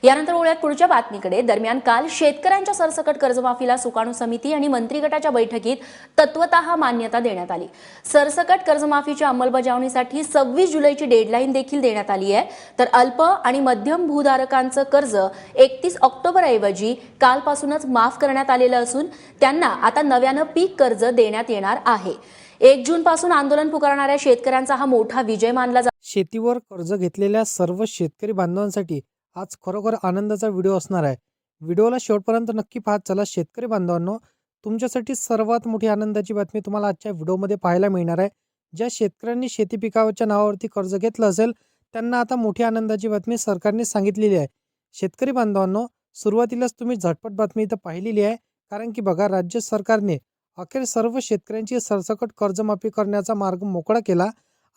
यानंतर वळूयात पुढच्या बातमीकडे। दरम्यान काल शेतकऱ्यांच्या सरसकट कर्जमाफीला सुकाणू समिती आणि मंत्रिगटाच्या बैठकीत तत्वतः मान्यता देण्यात आली। सरसकट कर्जमाफीच्या अंमलबजावणीसाठी 26 जुलैची डेडलाईन देखील देण्यात आली आहे। तर अल्प आणि मध्यम भूधारकांचं कर्ज 31 ऑक्टोबर ऐवजी कालपासूनच माफ करण्यात आलेलं असून त्यांना आता नव्यानं पीक कर्ज देण्यात येणार आहे। 1 जून पासून आंदोलन पुकारणाऱ्या शेतकऱ्यांचा हा मोठा विजय मानला जातो। शेतीवर कर्ज घेतलेल्या सर्व शेतकरी बांधवांसाठी आज खरोखर आनंदाचा व्हिडिओ असणार आहे। व्हिडिओला शेवटपर्यंत नक्की पाहत चला। शेतकरी बांधवांनो, तुमच्यासाठी सर्वात मोठी आनंदाची बातमी तुम्हाला आजच्या व्हिडिओमध्ये पाहायला मिळणार आहे। ज्या शेतकऱ्यांनी शेती पिकाच्या नावावरती कर्ज घेतलं असेल त्यांना आता मोठी आनंदाची बातमी सरकारने सांगितलेली आहे। शेतकरी बांधवांनो, सुरुवातीलाच तुम्ही झटपट बातमी इथं पाहिलेली आहे, कारण की बघा, राज्य सरकारने अखेर सर्व शेतकऱ्यांची सरसकट कर्जमाफी करण्याचा मार्ग मोकळा केला।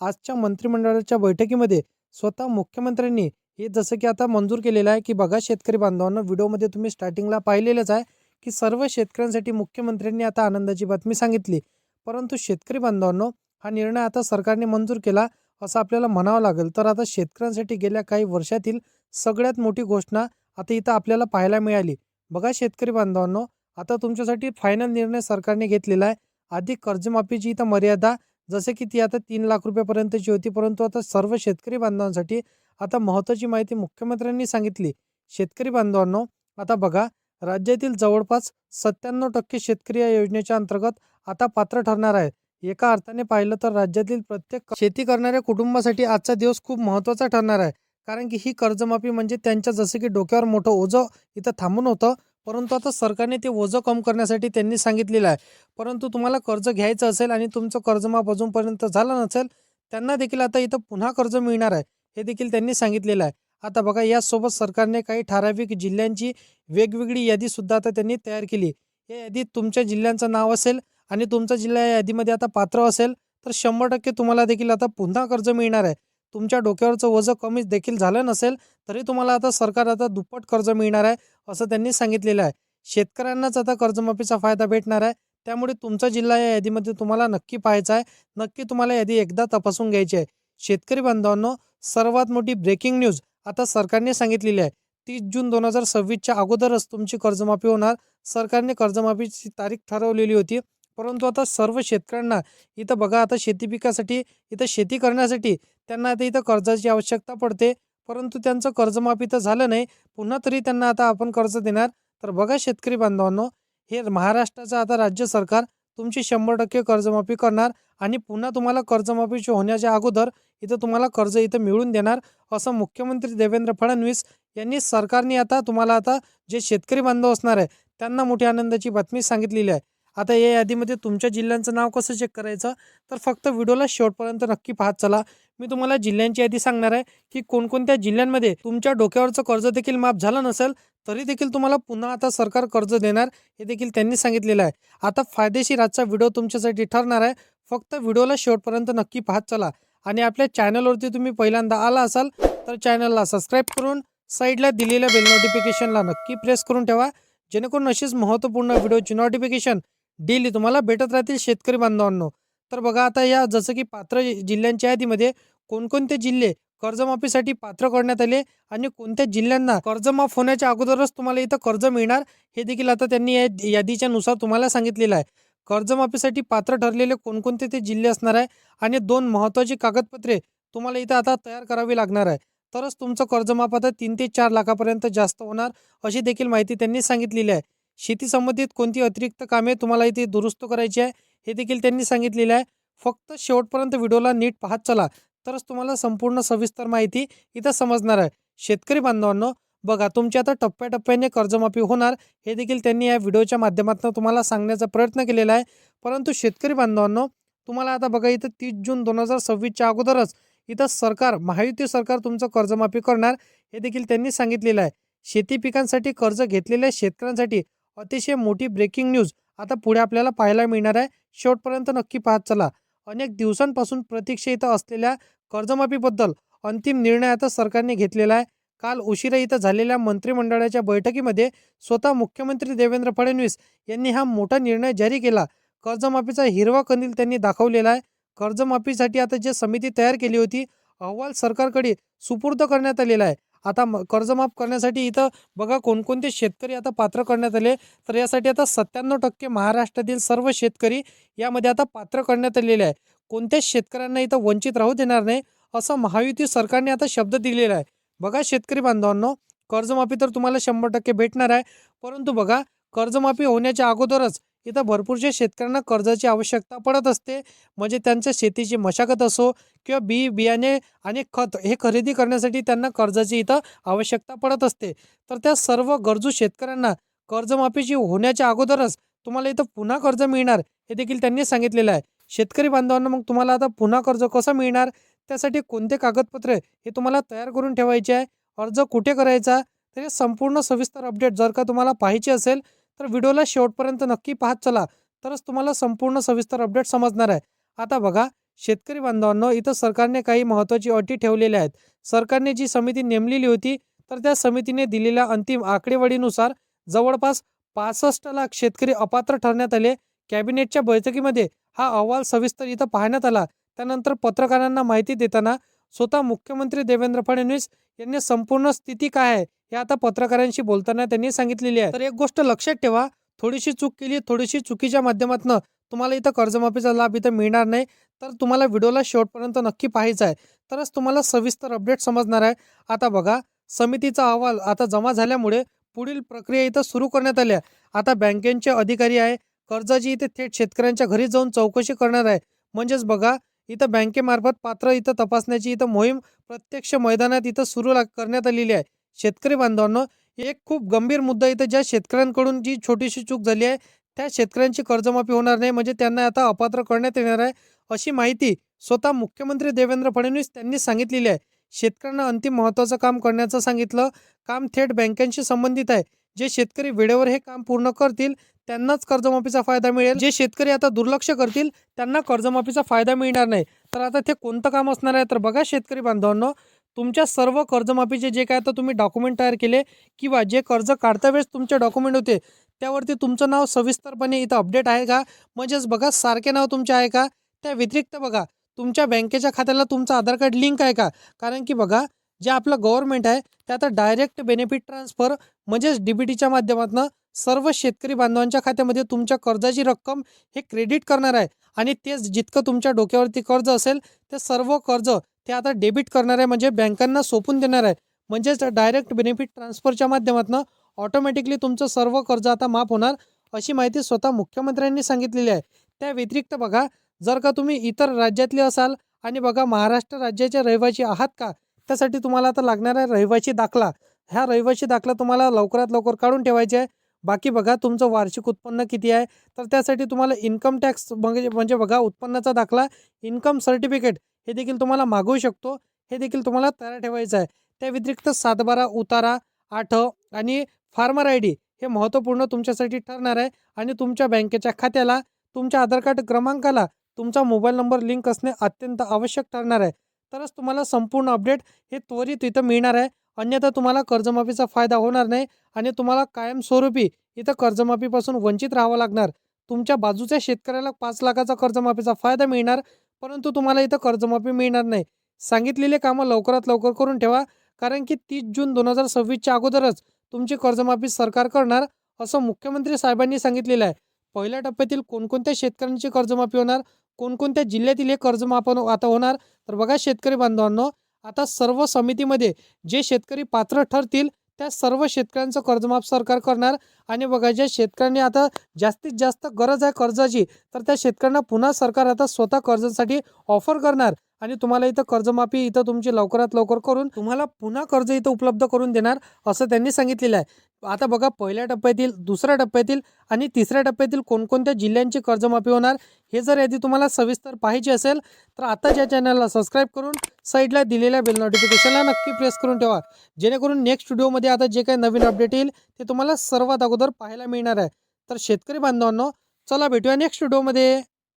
आजच्या मंत्रिमंडळाच्या बैठकीमध्ये स्वतः मुख्यमंत्र्यांनी हे जसं की आता मंजूर केलेलं आहे की बघा शेतकरी बांधवांनो, व्हिडिओमध्ये तुम्ही स्टार्टिंगला पाहिलेलंच आहे की सर्व शेतकऱ्यांसाठी मुख्यमंत्र्यांनी आता आनंदाची बातमी सांगितली। परंतु शेतकरी बांधवांनो, हा निर्णय आता सरकारने मंजूर केला असं आपल्याला म्हणावं लागेल। तर आता शेतकऱ्यांसाठी गेल्या काही वर्षातील सगळ्यात मोठी घोषणा आता इथं आपल्याला पाहायला मिळाली। बघा शेतकरी बांधवांनो, आता तुमच्यासाठी फायनल निर्णय सरकारने घेतलेला आहे। आधी कर्जमाफीची इथं मर्यादा जसे की ती आता 3 लाख रुपयापर्यंतची होती, परंतु आता सर्व शेतकरी बांधवांसाठी आता महत्त्वाची माहिती मुख्यमंत्र्यांनी सांगितली। शेतकरी बांधवांनो, आता बघा, राज्यातील जवळपास 97% शेतकरी या योजनेच्या अंतर्गत आता पात्र ठरणार आहे। एका अर्थाने पाहिलं तर राज्यातील प्रत्येक शेती करणाऱ्या कुटुंबासाठी आजचा दिवस खूप महत्त्वाचा ठरणार आहे, कारण की ही कर्जमाफी म्हणजे त्यांच्या जसं की डोक्यावर मोठं ओझं इथं थांबून होतं, परंतु आता सरकारने ते ओझं कम करण्यासाठी त्यांनी सांगितलेलं आहे। परंतु तुम्हाला कर्ज घ्यायचं असेल आणि तुमचं कर्जमाफ अजूनपर्यंत झालं नसेल, त्यांना देखील आता इथं पुन्हा कर्ज मिळणार आहे, हे देखील त्यांनी सांगितलेलं आहे। आता बघा, यासोबत सरकारने काही ठराविक जिल्ह्यांची वेगवेगळी यादी सुद्धा आता त्यांनी तयार केली। या यादीत तुमच्या जिल्ह्यांचं नाव असेल आणि तुमचा जिल्हा या यादीमध्ये आता पात्र असेल तर 100% तुम्हाला देखील आता पुन्हा कर्ज मिळणार आहे। तुमच्या डोक्यावरचं ओझं कमी देखील झालं नसेल तरी तुम्हाला आता सरकार आता दुप्पट कर्ज मिळणार आहे असं त्यांनी सांगितलेलं आहे। शेतकऱ्यांनाच आता कर्जमाफीचा फायदा भेटणार आहे, त्यामुळे तुमचा जिल्हा या यादीमध्ये तुम्हाला नक्की पाहायचा आहे। नक्की तुम्हाला यादी एकदा तपासून घ्यायची आहे। शेतकरी बांधवांनो, सर्वात मोठी ब्रेकिंग न्यूज आता सरकारने सांगितलेली आहे। 30 जून 2026च्या अगोदरच तुमची कर्जमाफी होणार। सरकारने कर्जमाफीची तारीख ठरवलेली होती, परंतु आता सर्व शेतकऱ्यांना इथं बघा, आता शेती पिकासाठी इथं शेती करण्यासाठी त्यांना आता इथं कर्जाची आवश्यकता पडते, परंतु त्यांचं कर्जमाफी तर झालं नाही, पुन्हा तरी त्यांना आता आपण कर्ज देणार। तर बघा शेतकरी बांधवांनो, हे महाराष्ट्राचं आता राज्य सरकार तुमची 100% कर्जमाफी करणार आणि पुन्हा तुम्हाला कर्जमाफी होण्याच्या अगोदर इथं तुम्हाला कर्ज इथं मिळवून देणार असं मुख्यमंत्री देवेंद्र फडणवीस यांनी सरकारने आता तुम्हाला आता जे शेतकरी बांधव असणार आहे त्यांना मोठी आनंदाची बातमी सांगितलेली आहे। आता या यादीमध्ये तुमच्या जिल्ह्यांचं नाव कसं चेक करायचं, तर फक्त व्हिडिओला शेवटपर्यंत नक्की पाहत चला। मी तुम्हाला जिल्ह्यांची यादी सांगणार आहे की कोणकोणत्या जिल्ह्यांमध्ये तुमच्या डोक्यावरचं कर्ज देखील माफ झालं नसेल तरी देखील तुम्हाला पुन्हा आता सरकार कर्ज देणार, हे देखील त्यांनी सांगितलेलं आहे। आता फायदेशीर आजचा व्हिडिओ तुमच्यासाठी ठरणार आहे, फक्त व्हिडिओला शेवटपर्यंत नक्की पाहत चला। आणि आपल्या चॅनलवरती तुम्ही पहिल्यांदा आला असाल तर चॅनलला सबस्क्राईब करून साईडला दिलेल्या बेल नोटिफिकेशनला नक्की प्रेस करून ठेवा, जेणेकरून अशीच महत्त्वपूर्ण व्हिडिओची नोटिफिकेशन डेली तुम्हाला भेटत राहतील। शेतकरी बांधवांनो, तर बघा, आता या जसं की पात्र जिल्ह्यांच्या यादीमध्ये कोणकोणते जिल्हे कर्जमाफीसाठी पात्र करण्यात आले आणि कोणत्या जिल्ह्यांना कर्जमाफ होण्याच्या अगोदरच तुम्हाला इथं कर्ज मिळणार, हे देखील आता त्यांनी या यादीच्या नुसार तुम्हाला सांगितलेलं आहे। कर्जमाफीसाठी पात्र ठरलेले कोणकोणते ते जिल्हे असणार आहे आणि 2 महत्त्वाची कागदपत्रे तुम्हाला इथं आता तयार करावी लागणार आहे, तरच तुमचं कर्जमाफ आता 3 ते 4 लाखापर्यंत जास्त होणार, अशी देखील माहिती त्यांनी सांगितलेली आहे। शेती संबंधित कोणती अतिरिक्त कामे तुम्हाला इथे दुरुस्त करायची आहे, हे देखील त्यांनी सांगितलेलं आहे। फक्त शेवटपर्यंत व्हिडिओला नीट पाहत चला, तरच तुम्हाला संपूर्ण सविस्तर माहिती इथं समजणार आहे। शेतकरी बांधवांनो, बघा, तुमची आता टप्प्याटप्प्याने कर्जमाफी होणार, हे देखील त्यांनी या व्हिडिओच्या माध्यमातून तुम्हाला सांगण्याचा प्रयत्न केलेला आहे। परंतु शेतकरी बांधवांनो, तुम्हाला आता बघा, इथं 30 जून 2026च्या अगोदरच इथं सरकार, महायुती सरकार तुमचं कर्जमाफी करणार, हे देखील त्यांनी सांगितलेलं आहे। शेती पिकांसाठी कर्ज घेतलेल्या शेतकऱ्यांसाठी अतिशय मोठी ब्रेकिंग न्यूज आता पुढे आपल्याला पाहायला मिळणार आहे। शेवटपर्यंत नक्की पाहत चला। अनेक दिवसांपासून प्रतीक्षा इथं असलेल्या कर्जमाफीबद्दल अंतिम निर्णय आता सरकारने घेतलेला आहे। काल उशिरा इथं झालेल्या मंत्रिमंडळाच्या बैठकीमध्ये स्वतः मुख्यमंत्री देवेंद्र फडणवीस यांनी हा मोठा निर्णय जारी केला। कर्जमाफीचा हिरवा कंदील त्यांनी दाखवलेला आहे। कर्जमाफीसाठी आता जी समिती तयार केली होती, अहवाल सरकारकडे सुपूर्द करण्यात आलेला आहे। आता कर्जमाफ करण्यासाठी इथं बघा कोणकोणते शेतकरी आता पात्र करण्यात आले. तर यासाठी आता 97% महाराष्ट्रातील सर्व शेतकरी यामध्ये आता पात्र करण्यात आलेले आहे. कोणत्याच शेतकऱ्यांना इथं वंचित राहू देणार नाही असं महायुती सरकारने आता शब्द दिलेला आहे. बघा शेतकरी बांधवांनो, कर्जमाफी तर तुम्हाला 100% भेटणार आहे. परंतु बघा कर्जमाफी होण्याच्या अगोदरच इथं भरपूरशा शेतकऱ्यांना कर्जाची आवश्यकता पडत असते. म्हणजे त्यांच्या शेतीची मशागत असो किंवा बियाणे आणि खत हे खरेदी करण्यासाठी त्यांना कर्जाची इथं आवश्यकता पडत असते. तर त्या सर्व गरजू शेतकऱ्यांना कर्जमाफीची होण्याच्या अगोदरच तुम्हाला इथं पुन्हा कर्ज मिळणार हे देखील त्यांनी सांगितलेलं आहे. शेतकरी बांधवांना मग तुम्हाला आता पुन्हा कर्ज कसं मिळणार, त्यासाठी कोणते कागदपत्रे हे तुम्हाला तयार करून ठेवायचे आहे, अर्ज कुठे करायचा, तर हे संपूर्ण सविस्तर अपडेट जर का तुम्हाला पाहायचे असेल तर व्हिडिओला शेवटपर्यंत नक्की पाहत चला, तरच तुम्हाला संपूर्ण सविस्तर अपडेट समजणार आहे. आता बघा शेतकरी बांधवांनो, इथं सरकारने काही महत्त्वाची अटी ठेवलेल्या आहेत. सरकारने जी समिती नेमलेली होती तर त्या समितीने दिलेल्या अंतिम आकडेवारीनुसार जवळपास 65 लाख शेतकरी अपात्र ठरण्यात आले. कॅबिनेटच्या बैठकीमध्ये हा अहवाल सविस्तर इथं पाहण्यात आला. त्यानंतर पत्रकारांना माहिती देताना स्वतः मुख्यमंत्री देवेंद्र फडणवीस यांनी संपूर्ण स्थिती काय आहे हे आता पत्रकारांशी बोलताना त्यांनी सांगितलेली आहे. तर एक गोष्ट लक्षात ठेवा, थोडीशी चूक केली, थोडीशी चुकीच्या माध्यमातून तुम्हाला इथं कर्जमाफीचा लाभ इथं मिळणार नाही. तर तुम्हाला व्हिडिओला शेवटपर्यंत नक्की पाहायचा आहे, तरच तुम्हाला सविस्तर अपडेट समजणार आहे. आता बघा समितीचा अहवाल आता जमा झाल्यामुळे पुढील प्रक्रिया इथं सुरू करण्यात आल्या. आता बँकेचे अधिकारी आहे कर्जाची इथे थेट शेतकऱ्यांच्या घरी जाऊन चौकशी करणार आहे. म्हणजेच बघा इथं बँकेमार्फत पात्र इथं तपासण्याची इथं मोहीम प्रत्यक्ष मैदानात इथं सुरू करण्यात आलेली आहे. शेतकरी बांधवांनो, एक खूप गंभीर मुद्दा इथं ज्या शेतकऱ्यांकडून जी छोटीशी चूक झाली आहे त्या शेतकऱ्यांची कर्जमाफी होणार नाही, म्हणजे त्यांना आता अपात्र करण्यात येणार आहे अशी माहिती स्वतः मुख्यमंत्री देवेंद्र फडणवीस त्यांनी सांगितलेली आहे. शेतकऱ्यांना अंतिम महत्त्वाचं काम करण्याचं सांगितलं. काम थेट बँकांशी संबंधित आहे. जे शेतकरी वेळेवर हे काम पूर्ण करतील त्यांनाच कर्जमाफीचा फायदा मिळेल. जे शेतकरी आता दुर्लक्ष करतील त्यांना कर्जमाफीचा फायदा मिळणार नाही. तर आता ते कोणतं काम असणार आहे, तर बघा शेतकरी बांधवांनो, तुमच्या सर्व कर्जमाफीचे जे काय आता तुम्ही डॉक्युमेंट तयार केले किंवा जे कर्ज काढता वेळेस तुमचे डॉक्युमेंट होते त्यावरती तुमचं नाव सविस्तरपणे इथं अपडेट आहे का, म्हणजेच बघा सारखे नाव तुमचे आहे का. त्या व्यतिरिक्त बघा तुमच्या बँकेच्या खात्याला तुमचं आधार कार्ड लिंक आहे का. कारण की बघा जे आपलं गव्हर्नमेंट आहे ते आता डायरेक्ट बेनिफिट ट्रान्सफर म्हणजेच DBTच्या माध्यमातून सर्व शेतकरी बांधवांच्या खात्यामध्ये तुमच्या कर्जाची रक्कम हे क्रेडिट करणार आहे. आणि तेच जितकं तुमच्या डोक्यावरती कर्ज असेल ते सर्व कर्ज ते आता डेबिट करणार आहे, म्हणजे बँकांना सोपून देणार आहे. म्हणजेच डायरेक्ट बेनिफिट ट्रान्सफरच्या माध्यमातून ऑटोमॅटिकली तुमचं सर्व कर्ज आता माफ होणार अशी माहिती स्वतः मुख्यमंत्र्यांनी सांगितलेली आहे. त्या व्यतिरिक्त बघा जर का तुम्ही इतर राज्यातले असाल आणि बघा महाराष्ट्र राज्याचे रहिवासी आहात का, त्यासाठी तुम्हाला आता लागणार आहे रहिवासी दाखला. ह्या रहिवासी दाखला तुम्हाला लवकरात लवकर काढून ठेवायचे आहे. बाकी बघा तुमचं वार्षिक उत्पन्न किती आहे, तर त्यासाठी तुम्हाला इन्कम टॅक्स म्हणजे बघा उत्पन्नाचा दाखला, इन्कम सर्टिफिकेट हे देखील तुम्हाला मागवू शकतो. हे देखील तुम्हाला तयार ठेवायचं आहे. त्या व्यतिरिक्त 7/12 उतारा, 8 आणि फार्मर ID हे महत्त्वपूर्ण तुमच्यासाठी ठरणार आहे. आणि तुमच्या बँकेच्या खात्याला तुमच्या आधार कार्ड क्रमांकाला तुमचा मोबाईल नंबर लिंक असणे अत्यंत आवश्यक ठरणार आहे. तरच तुम्हाला संपूर्ण अपडेट हे त्वरित इथं मिळणार आहे. अन्यथा तुम्हाला कर्जमाफीचा फायदा होणार नाही आणि तुम्हाला कायमस्वरूपी इथं कर्जमाफीपासून वंचित राहावं लागणार. तुमच्या बाजूच्या शेतकऱ्याला 5 लाखाचा कर्जमाफीचा फायदा मिळणार, परंतु तुम्हाला इथं कर्जमाफी मिळणार नाही. सांगितलेले कामं लवकरात लवकर करून ठेवा, कारण की 30 जून 2026च्या अगोदरच तुमची कर्जमाफी सरकार करणार असं मुख्यमंत्री साहेबांनी सांगितलेलं आहे. पहिल्या टप्प्यातील कोणकोणत्या शेतकऱ्यांची कर्जमाफी होणार, कोणकोणत्या जिल्ह्यातील हे कर्जमाफ आता होणार, तर बघा शेतकरी बांधवांनो, आता सर्व समितीमध्ये जे शेतकरी पात्र ठरतील त्या सर्व शेतकऱ्यांचं कर्जमाफ सरकार करणार. आणि बघा ज्या शेतकऱ्यांनी आता जास्तीत जास्त गरज आहे कर्जाची, तर त्या शेतकऱ्यांना पुन्हा सरकार आता स्वतः कर्जासाठी ऑफर करणार आणि तुम्हाला इथं कर्जमाफी इथं तुमची लवकरात लवकर करून तुम्हाला पुन्हा कर्ज इथं उपलब्ध करून देणार असं त्यांनी सांगितलेलं आहे. आता बघा पहिल्या टप्प्यातील, दुसऱ्या टप्प्यातील आणि तिसऱ्या टप्प्यातील कोणकोणत्या जिल्ह्यांची कर्जमाफी होणार हे जर यादी तुम्हाला सविस्तर पाहिजे असेल तर आता या चॅनलला सबस्क्राईब करून साईडला दिलेल्या बेल नोटिफिकेशनला नक्की प्रेस करून ठेवा, जेणेकरून नेक्स्ट व्हिडिओमध्ये आता जे काही नवीन अपडेट येईल ते तुम्हाला सर्वात अगोदर पाहायला मिळणार आहे. तर शेतकरी बांधवांनो, चला भेटूया नेक्स्ट व्हिडिओमध्ये.